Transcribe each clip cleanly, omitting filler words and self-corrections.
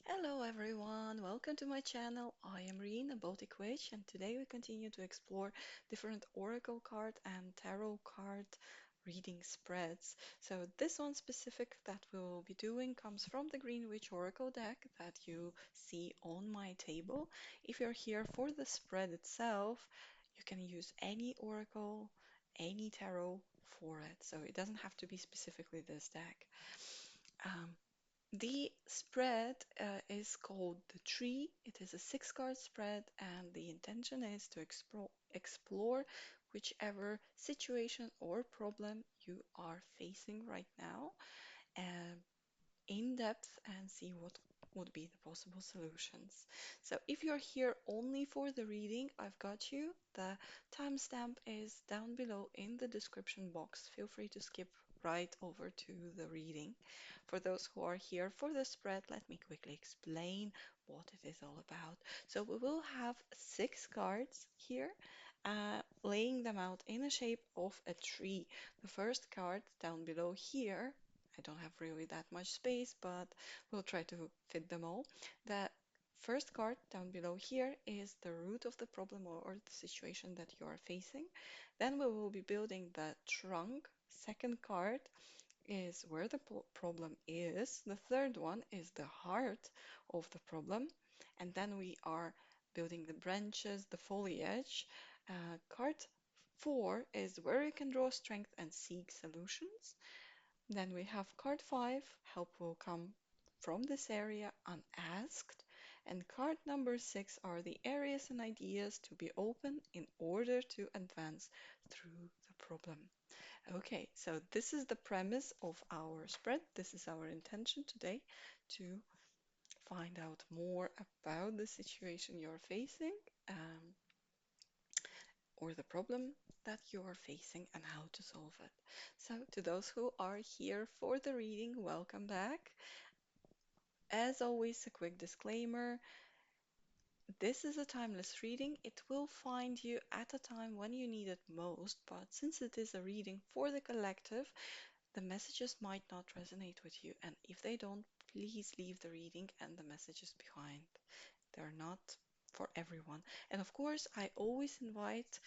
Hello everyone, welcome to my channel. I am Reen, a Baltic Witch, and today we continue to explore different oracle card and tarot card reading spreads. So this one specific that we will be doing comes from the Green Witch Oracle deck that you see on my table. If you're here for the spread itself, you can use any oracle, any tarot for it. So it doesn't have to be specifically this deck. Um, the spread is called the tree. It is a six-card spread, and the intention is to explore whichever situation or problem you are facing right now um, in depth and see what would be the possible solutions. So if you're here only for the reading, I've got you. The timestamp is down below in the description box. Feel free to skip right over to the reading. For those who are here for the spread, let me quickly explain what it is all about. So we will have six cards here, laying them out in a shape of a tree. The first card down below here, I don't have really that much space, but we'll try to fit them all. The first card down below here is the root of the problem or the situation that you are facing. Then we will be building the trunk. Second card is where the problem is. The third one is the heart of the problem. And then we are building the branches, the foliage. Card 4 is where you can draw strength and seek solutions. Then we have card 5, help will come from this area unasked. And card number 6 are the areas and ideas to be open in order to advance through the problem. Okay, so this is the premise of our spread. This is our intention today to find out more about the situation you're facing or the problem that you are facing and how to solve it. So, to those who are here for the reading, welcome back. As always, a quick disclaimer. This is a timeless reading. It will find you at a time when you need it most, but since it is a reading for the collective, the messages might not resonate with you, and if they don't, please leave the reading and the messages behind. They're not for everyone. And of course, I always invite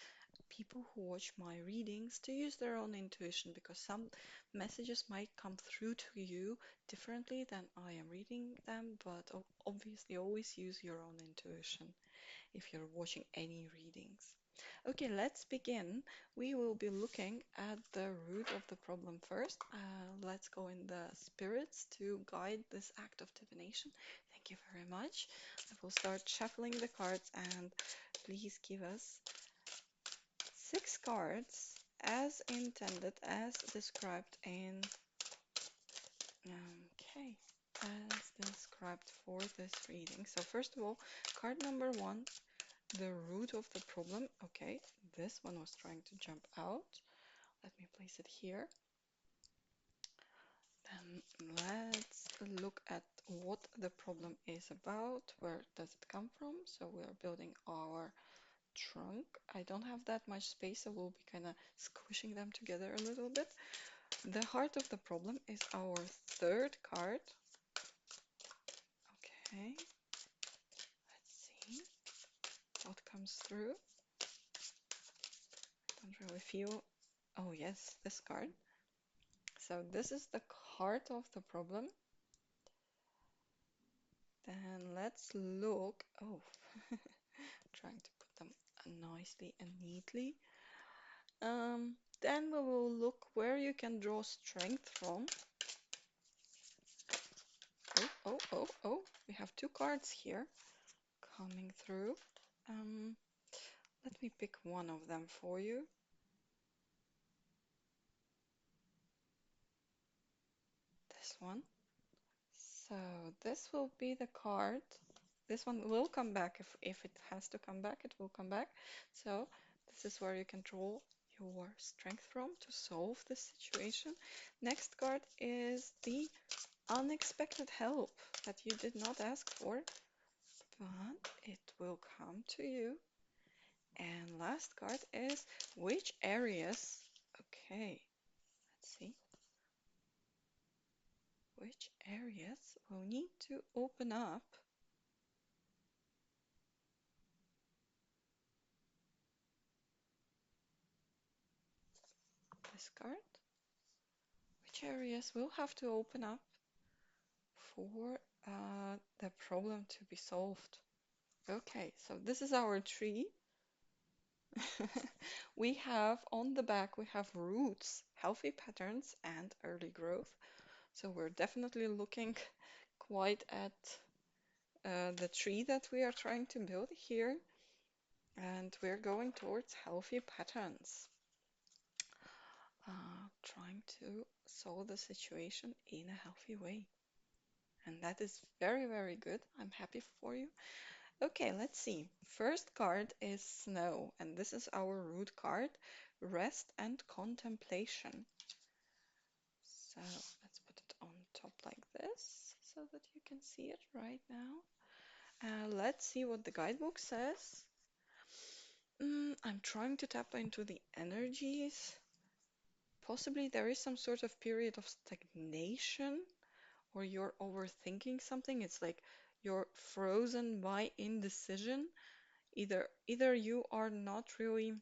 people who watch my readings to use their own intuition because some messages might come through to you differently than I am reading them, but obviously always use your own intuition if you're watching any readings. Okay, let's begin. We will be looking at the root of the problem first. Let's go in the spirits to guide this act of divination. Thank you very much. I will start shuffling the cards and please give us six cards as intended, as described in, okay, as described for this reading. So first of all, card number 1, the root of the problem. Okay, this one was trying to jump out. Let me place it here. Then let's look at what the problem is about. Where does it come from? So we're building our trunk. I don't have that much space, so we'll be kind of squishing them together a little bit. The heart of the problem is our third card. Okay, let's see what comes through. Don't really feel. Oh, yes, this card. So this is the heart of the problem. Then let's look. Oh, trying to put them nicely and neatly. Then we will look where you can draw strength from. Oh. We have two cards here coming through. Let me pick one of them for you. This one. So this will be the card. This one will come back if it has to come back, it will come back. So this is where you can draw your strength from to solve this situation. Next card is the unexpected help that you did not ask for, but it will come to you. And last card is which areas, okay, let's see, which areas will need to open up? This card. Which areas will have to open up for the problem to be solved? Okay, so this is our tree. We have on the back, we have roots, healthy patterns, and early growth. So we're definitely looking quite at the tree that we are trying to build here, and we're going towards healthy patterns, trying to solve the situation in a healthy way. And that is very, very good. I'm happy for you. Okay, let's see. First card is snow, and this is our root card, rest and contemplation. So let's put it on top like this so that you can see it right now. Let's see what the guidebook says. I'm trying to tap into the energies. Possibly there is some sort of period of stagnation or you're overthinking something. It's like you're frozen by indecision. Either you are not really,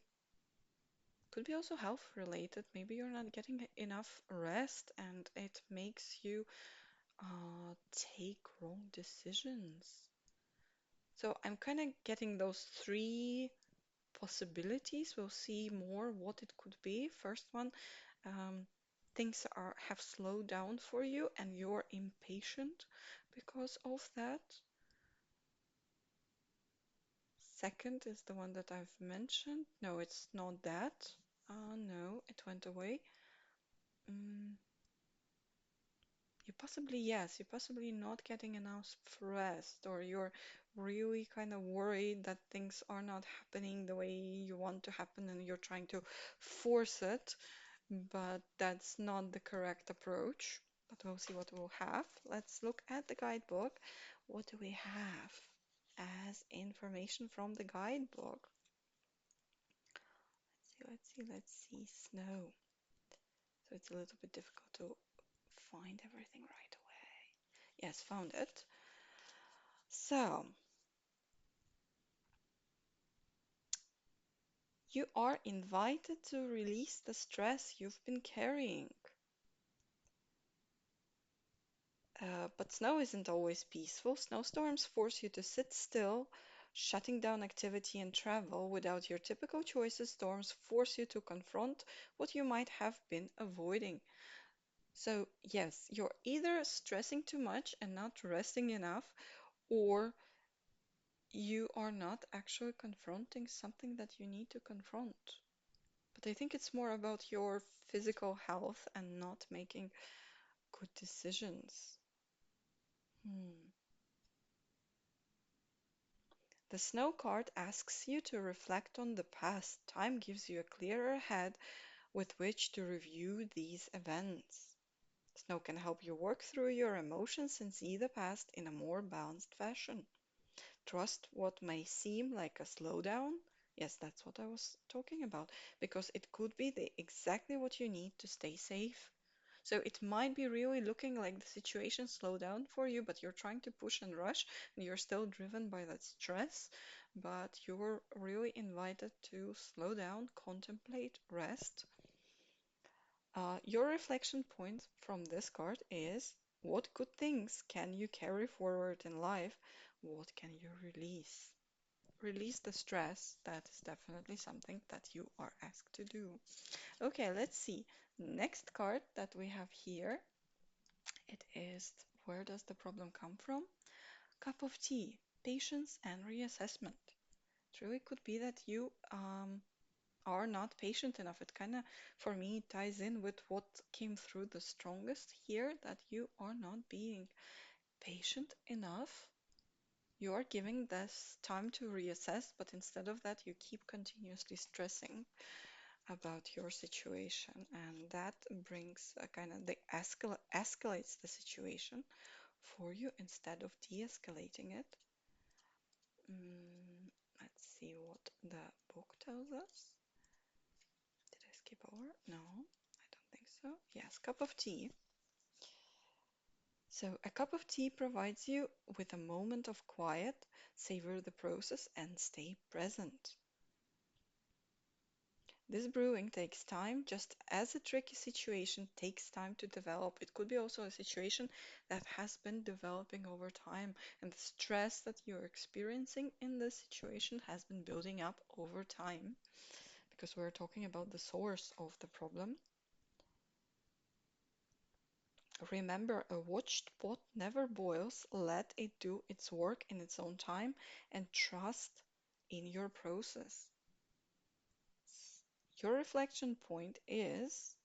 could be also health related. Maybe you're not getting enough rest and it makes you take wrong decisions. So I'm kind of getting those three possibilities. We'll see more what it could be. First one, um, things have slowed down for you and you're impatient because of that. Second is the one that I've mentioned. No, it's not that. No, it went away. Mm, you're possibly not getting enough rest, or you're really kind of worried that things are not happening the way you want to happen and you're trying to force it, but that's not the correct approach. But we'll see what we'll have. Let's look at the guidebook. What do we have as information from the guidebook? Let's see. Snow. So it's a little bit difficult to find everything right away. Yes, found it. So you are invited to release the stress you've been carrying. But snow isn't always peaceful. Snowstorms force you to sit still, shutting down activity and travel. Without your typical choices, storms force you to confront what you might have been avoiding. So, yes, you're either stressing too much and not resting enough, or you are not actually confronting something that you need to confront. But I think it's more about your physical health and not making good decisions. Hmm. The snow card asks you to reflect on the past. Time gives you a clearer head with which to review these events. Snow can help you work through your emotions and see the past in a more balanced fashion. Trust what may seem like a slowdown. Yes, that's what I was talking about, because it could be exactly what you need to stay safe. So it might be really looking like the situation slowed down for you, but you're trying to push and rush, and you're still driven by that stress. But you're really invited to slow down, contemplate, rest. Your reflection point from this card is what good things can you carry forward in life? What can you release? Release the stress. That is definitely something that you are asked to do. Okay, let's see. Next card that we have here, it is where does the problem come from? Cup of tea, patience and reassessment. It really could be that you are not patient enough. It kind of, for me, ties in with what came through the strongest here, that you are not being patient enough. You are giving this time to reassess, but instead of that, you keep continuously stressing about your situation, and that brings a kind of the escalates the situation for you instead of de-escalating it. Mm, let's see what the book tells us. Did I skip over? No, I don't think so. Yes, cup of tea. So, a cup of tea provides you with a moment of quiet, savor the process, and stay present. This brewing takes time, just as a tricky situation takes time to develop. It could be also a situation that has been developing over time, and the stress that you're experiencing in this situation has been building up over time because we're talking about the source of the problem. Remember, a watched pot never boils. Let it do its work in its own time and trust in your process. Your reflection point is,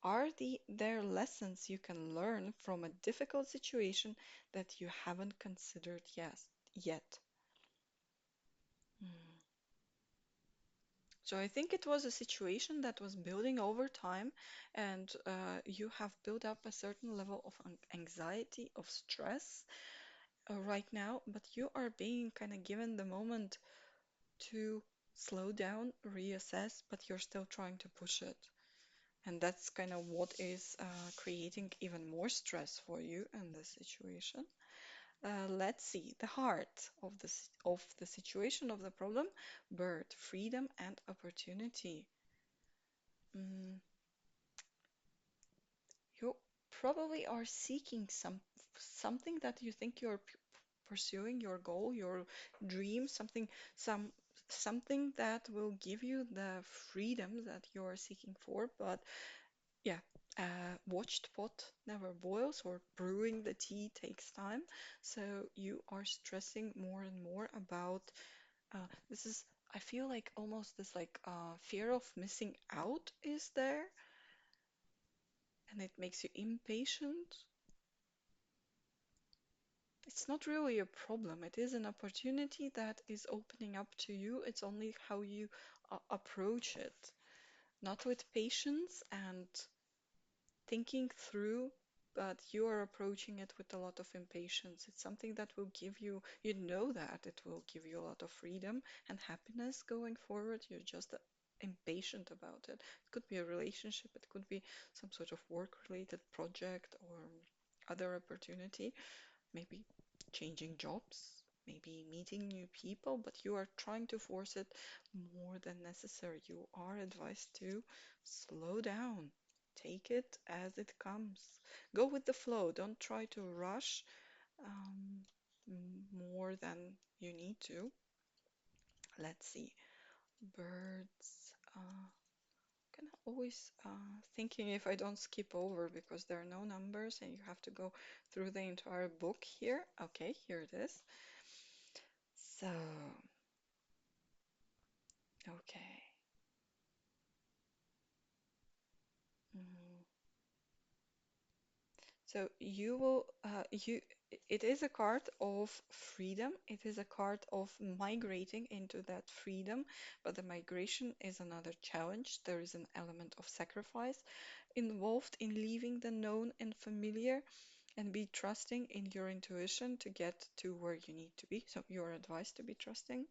are there lessons you can learn from a difficult situation that you haven't considered yet? Hmm. So I think it was a situation that was building over time, and you have built up a certain level of anxiety, of stress right now, but you are being kind of given the moment to slow down, reassess, but you're still trying to push it. And that's kind of what is creating even more stress for you in this situation. Let's see the heart of the situation of the problem: bird, freedom, and opportunity. Mm, you probably are seeking something that you think you're pursuing, your goal, your dream, some something that will give you the freedom that you are seeking for. But yeah, watched pot never boils, or brewing the tea takes time. So you are stressing more and more about this is, I feel like almost this like fear of missing out is there, and it makes you impatient. It's not really a problem. It is an opportunity that is opening up to you. It's only how you approach it, not with patience and thinking through, but you are approaching it with a lot of impatience. It's something that will give you, you know that it will give you a lot of freedom and happiness going forward. You're just impatient about it. It could be a relationship, it could be some sort of work-related project or other opportunity, maybe changing jobs, maybe meeting new people, but you are trying to force it more than necessary. You are advised to slow down, take it as it comes, go with the flow. Don't try to rush um, more than you need to. Let's see, birds. Can always thinking if I don't skip over because there are no numbers and you have to go through the entire book here. Okay, here it is. So, okay. Mm. So it is a card of freedom. It is a card of migrating into that freedom, but the migration is another challenge. There is an element of sacrifice involved in leaving the known and familiar and be trusting in your intuition to get to where you need to be. So you're advised to be trusting.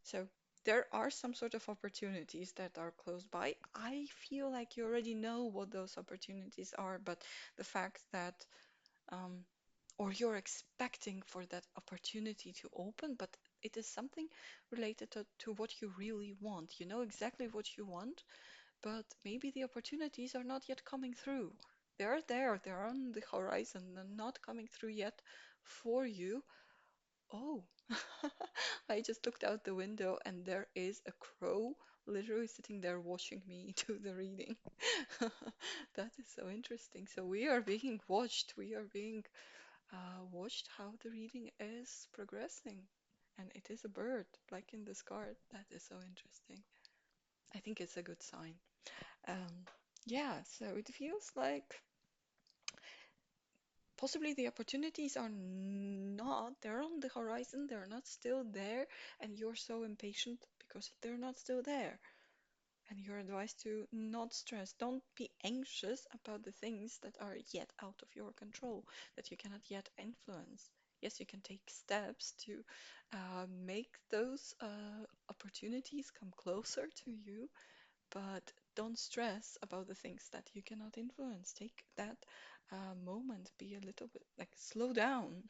So there are some sort of opportunities that are close by. I feel like you already know what those opportunities are, but the fact that, um, or you're expecting for that opportunity to open, but it is something related to what you really want. You know exactly what you want, but maybe the opportunities are not yet coming through. They are there, they're on the horizon, they're not coming through yet for you. Oh, I just looked out the window and there is a crow literally sitting there watching me do the reading. That is so interesting. So we are being watched. We are being watched how the reading is progressing. And it is a bird, like in this card. That is so interesting. I think it's a good sign. Um, yeah, so it feels like possibly the opportunities are not, they're on the horizon, they're not still there, and you're so impatient because they're not still there. And you're advised to not stress. Don't be anxious about the things that are yet out of your control, that you cannot yet influence. Yes, you can take steps to make those opportunities come closer to you, but don't stress about the things that you cannot influence. Take that moment. Be a little bit like slow down.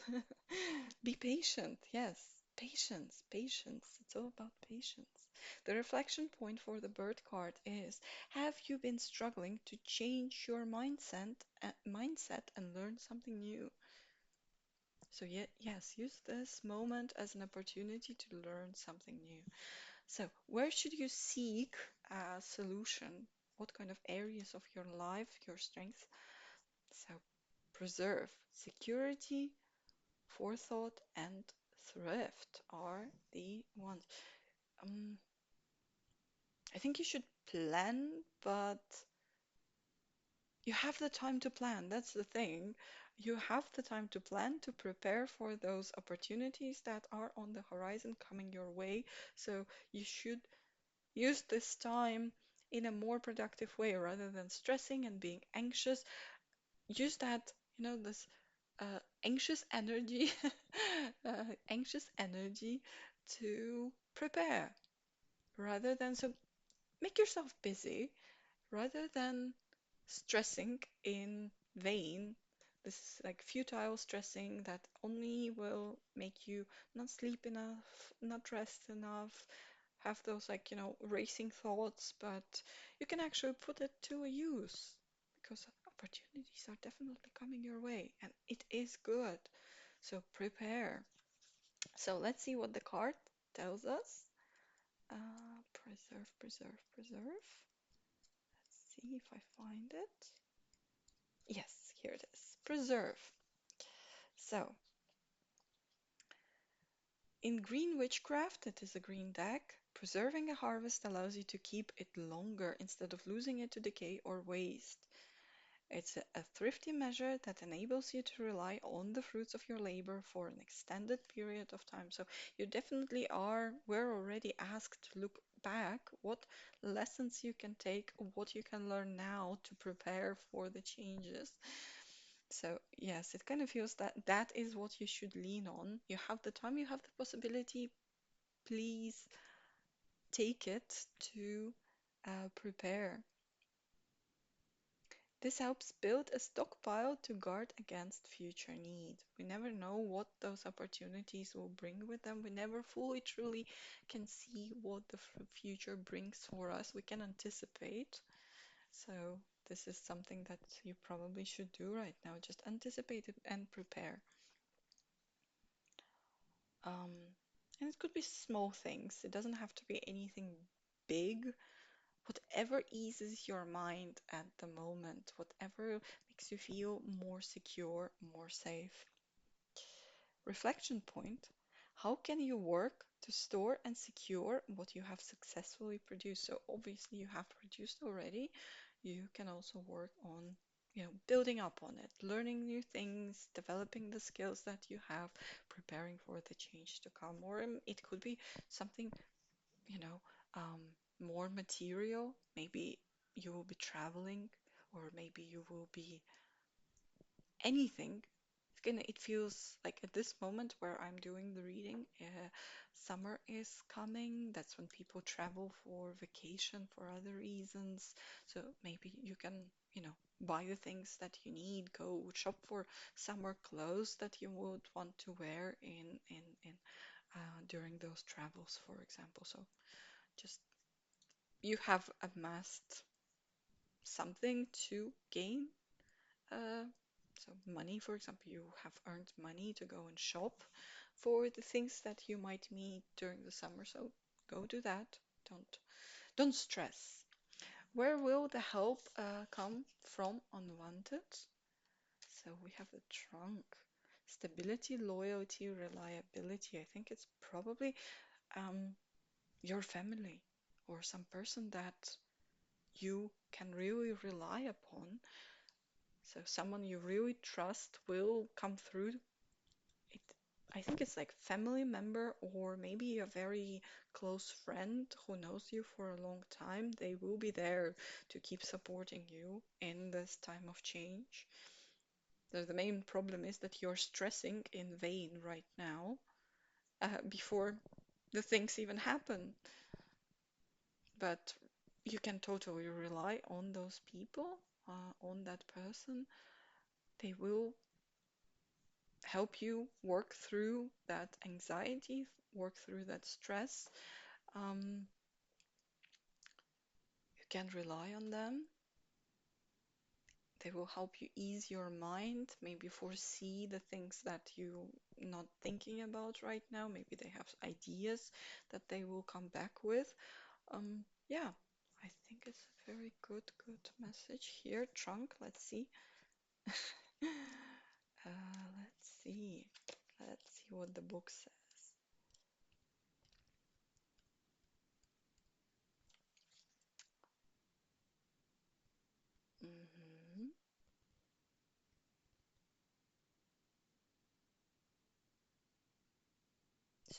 Be patient. Yes, patience, patience. It's all about patience. The reflection point for the bird card is: have you been struggling to change your mindset and learn something new? So yeah, yes, use this moment as an opportunity to learn something new. So where should you seek a solution? What kind of areas of your life, your strengths? So preserve, security, forethought, and thrift are the ones. Um, I think you should plan, but you have the time to plan. That's the thing. You have the time to plan, to prepare for those opportunities that are on the horizon coming your way. So you should use this time in a more productive way rather than stressing and being anxious. Use that, this anxious energy, anxious energy to prepare rather than so make yourself busy rather than stressing in vain. This is like futile stressing that only will make you not sleep enough, not rest enough, have those like, racing thoughts, but you can actually put it to a use because opportunities are definitely coming your way and it is good. So prepare. So let's see what the card tells us. Preserve, preserve, preserve. Let's see if I find it. Yes, here it is. Preserve. So, in Green Witchcraft, it is a green deck. Preserving a harvest allows you to keep it longer instead of losing it to decay or waste. It's a thrifty measure that enables you to rely on the fruits of your labor for an extended period of time. So you definitely we're already asked to look back what lessons you can take, what you can learn now to prepare for the changes. So yes, it kind of feels that that is what you should lean on. You have the time, you have the possibility. Please take it to prepare. This helps build a stockpile to guard against future need. We never know what those opportunities will bring with them. We never fully, truly can see what the future brings for us. We can anticipate. So, this is something that you probably should do right now. Just anticipate it and prepare. Um, and it could be small things. It doesn't have to be anything big. Whatever eases your mind at the moment, whatever makes you feel more secure, more safe. Reflection point. How can you work to store and secure what you have successfully produced? So obviously you have produced already. You can also work on, building up on it, learning new things, developing the skills that you have, preparing for the change to come. Or it could be something, you know, um, more material. Maybe you will be traveling, or maybe you will be anything. It feels like at this moment where I'm doing the reading, summer is coming. That's when people travel for vacation for other reasons. So maybe you can, buy the things that you need, go shop for summer clothes that you would want to wear in during those travels, for example. So just you have amassed something to gain. Uh, so money, for example, you have earned money to go and shop for the things that you might need during the summer. So go do that. Don't stress. Where will the help come from unwanted? So we have the trunk. Stability, loyalty, reliability. I think it's probably um, your family or some person that you can really rely upon. So someone you really trust will come through it. I think it's like family member or maybe a very close friend who knows you for a long time. They will be there to keep supporting you in this time of change. So the main problem is that you're stressing in vain right now, before the things even happen. But you can totally rely on those people, on that person. They will help you work through that anxiety, work through that stress. Um, you can rely on them. They will help you ease your mind, maybe foresee the things that you not thinking about right now. Maybe they have ideas that they will come back with. Yeah, I think it's a very good message here. Trunk, let's see. Let's see. Let's see what the book says. Mhm.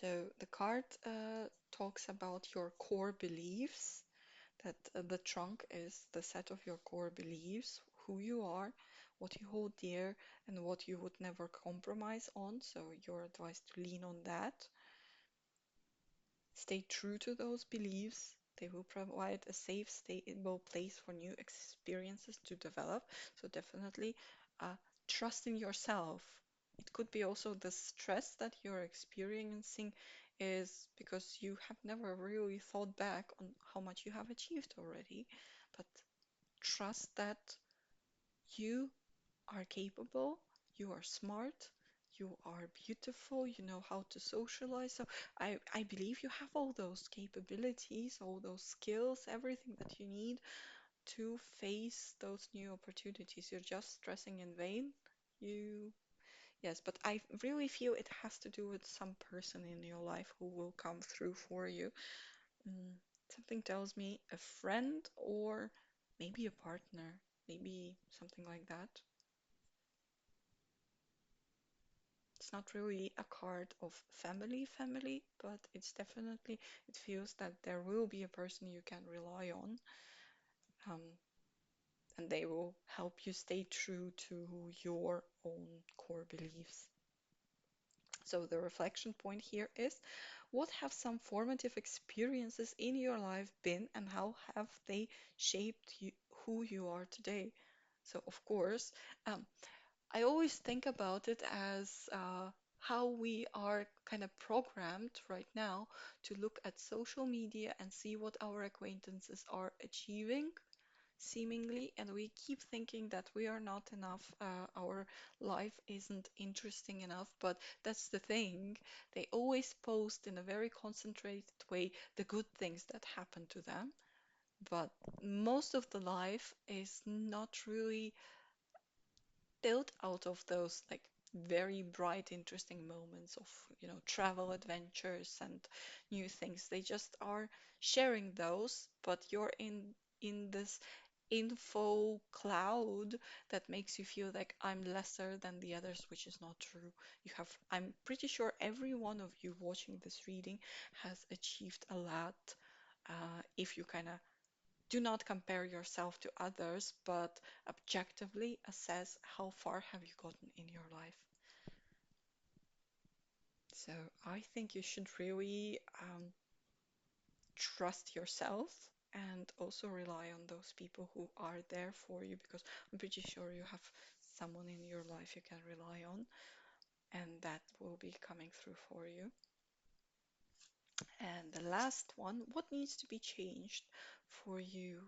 So the card talks about your core beliefs, that the trunk is the set of your core beliefs, who you are, what you hold dear, and what you would never compromise on. So your advice to lean on that. Stay true to those beliefs. They will provide a safe, stable place for new experiences to develop. So definitely uh, trust in yourself. It could be also the stress that you're experiencing is because you have never really thought back on how much you have achieved already. But trust that you are capable, you are smart, you are beautiful, you know how to socialize. So I believe you have all those capabilities, all those skills, everything that you need to face those new opportunities. You're just stressing in vain. You, yes, but I really feel it has to do with some person in your life who will come through for you. Mm, something tells me a friend or maybe a partner, maybe something like that. It's not really a card of family, but it's definitely, it feels that there will be a person you can rely on, um, and they will help you stay true to your own core beliefs. So the reflection point here is, what have some formative experiences in your life been, and how have they shaped you, who you are today? So of course, um, I always think about it as how we are kind of programmed right now to look at social media and see what our acquaintances are achieving, seemingly, and we keep thinking that we are not enough, our life isn't interesting enough. But that's the thing, they always post in a very concentrated way the good things that happen to them, but most of the life is not really built out of those like very bright, interesting moments of, travel adventures and new things. They just are sharing those, but you're in this info cloud that makes you feel like I'm lesser than the others, which is not true. I'm pretty sure every one of you watching this reading has achieved a lot. If you kind of do not compare yourself to others, but objectively assess how far have you gotten in your life. So I think you should really trust yourself and also rely on those people who are there for you, because I'm pretty sure you have someone in your life you can rely on, and that will be coming through for you. And the last one, what needs to be changed for you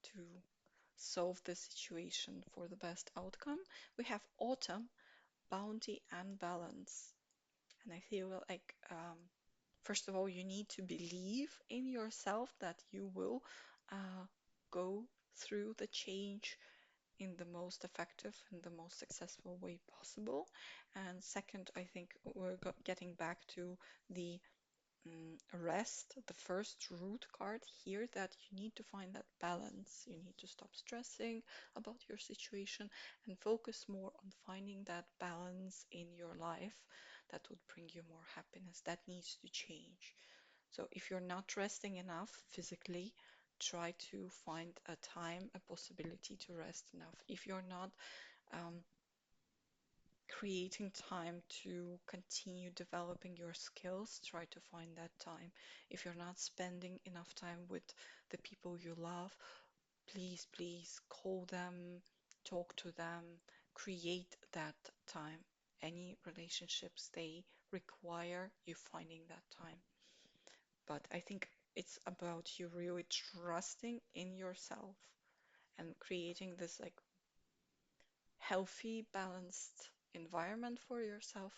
to solve the situation for the best outcome? We have autumn, bounty, and balance. And I feel like, first of all, you need to believe in yourself that you will go through the change in the most effective and the most successful way possible. And second, I think we're getting back to the rest, the first root card here, that you need to find that balance. You need to stop stressing about your situation and focus more on finding that balance in your life that would bring you more happiness. That needs to change. So if you're not resting enough physically, try to find a time, a possibility to rest enough. If you're not um, creating time to continue developing your skills, try to find that time. If you're not spending enough time with the people you love, please call them, talk to them, create that time. Any relationships, they require you finding that time. But I think it's about you really trusting in yourself and creating this like healthy, balanced environment for yourself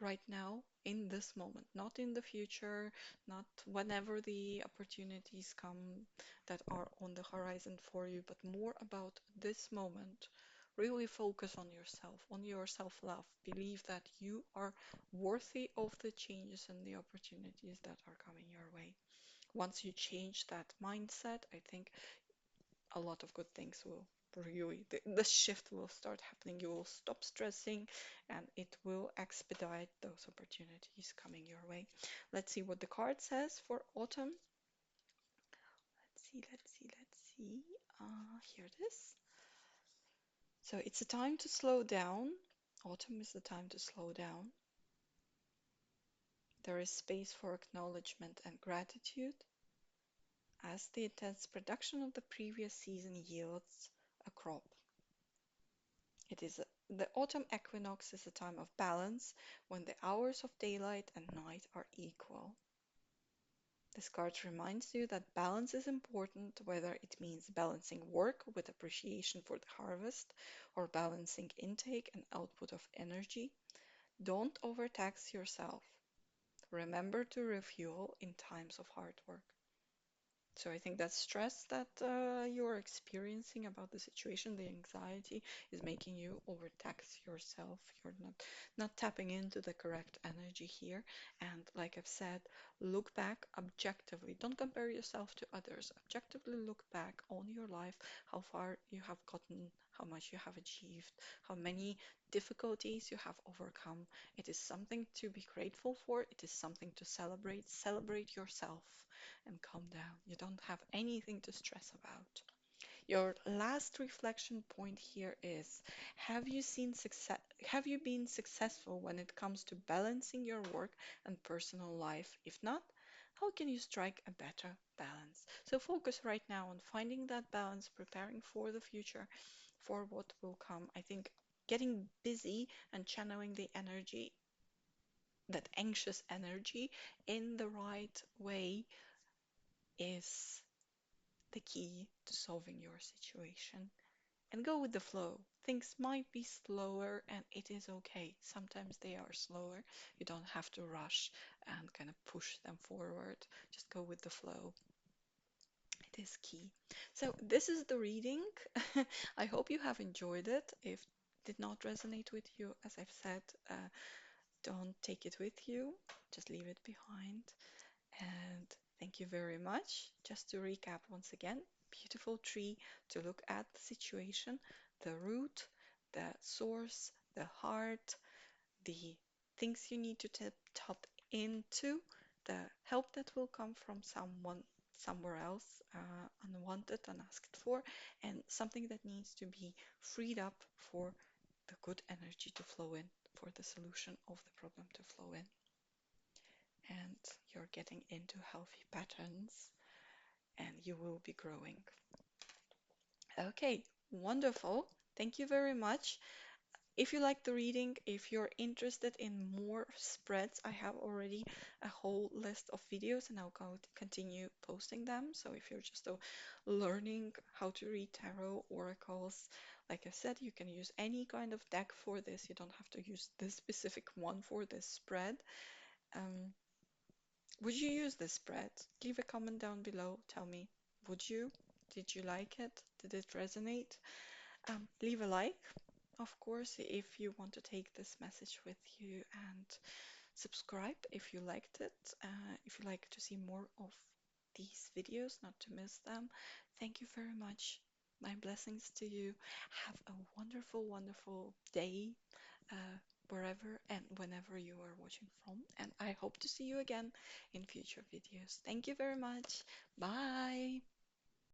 right now in this moment, not in the future, not whenever the opportunities come that are on the horizon for you, but more about this moment. Really focus on your self-love. Believe that you are worthy of the changes and the opportunities that are coming your way. Once you change that mindset, I think a lot of good things will really, the shift will start happening. You will stop stressing and it will expedite those opportunities coming your way. Let's see what the card says for autumn. Let's see. Here it is. So it's a time to slow down. Autumn is the time to slow down. There is space for acknowledgement and gratitude as the intense production of the previous season yields a crop. It is the autumn equinox is a time of balance when the hours of daylight and night are equal. This card reminds you that balance is important, whether it means balancing work with appreciation for the harvest or balancing intake and output of energy. Don't overtax yourself. Remember to refuel in times of hard work. So I think that stress that you're experiencing about the situation, the anxiety, is making you overtax yourself. You're not tapping into the correct energy here. And like I've said, look back objectively. Don't compare yourself to others. Objectively look back on your life, how far you have gotten, how much you have achieved, how many difficulties you have overcome. It is something to be grateful for. It is something to celebrate. Celebrate yourself and calm down. You don't have anything to stress about. Your last reflection point here is, have you been successful when it comes to balancing your work and personal life? If not, how can you strike a better balance? So focus right now on finding that balance, preparing for the future, for what will come. I think getting busy and channeling the energy, that anxious energy, in the right way is the key to solving your situation. And go with the flow. Things might be slower and it is okay. Sometimes they are slower. You don't have to rush and kind of push them forward. Just go with the flow. It is key. So this is the reading. I hope you have enjoyed it. If it did not resonate with you, as I've said, don't take it with you. Just leave it behind. And thank you very much. Just to recap once again, beautiful tree to look at the situation, the root, the source, the heart, the things you need to tap into, the help that will come from someone somewhere else, unwanted, unasked for, and something that needs to be freed up for the good energy to flow in, for the solution of the problem to flow in, and you're getting into healthy patterns and you will be growing. Okay, wonderful. Thank you very much. If you like the reading, if you're interested in more spreads, I have already a whole list of videos and I'll continue posting them. So if you're just learning how to read tarot, oracles, like I said, you can use any kind of deck for this. You don't have to use this specific one for this spread. Um, Would you use this spread? Leave a comment down below. Tell me, would you? Did you like it? Did it resonate? Leave a like, of course, if you want to take this message with you, and subscribe if you liked it. If you like to see more of these videos, not to miss them. Thank you very much. My blessings to you. Have a wonderful, wonderful day, uh, wherever and whenever you are watching from. And I hope to see you again in future videos. Thank you very much. Bye.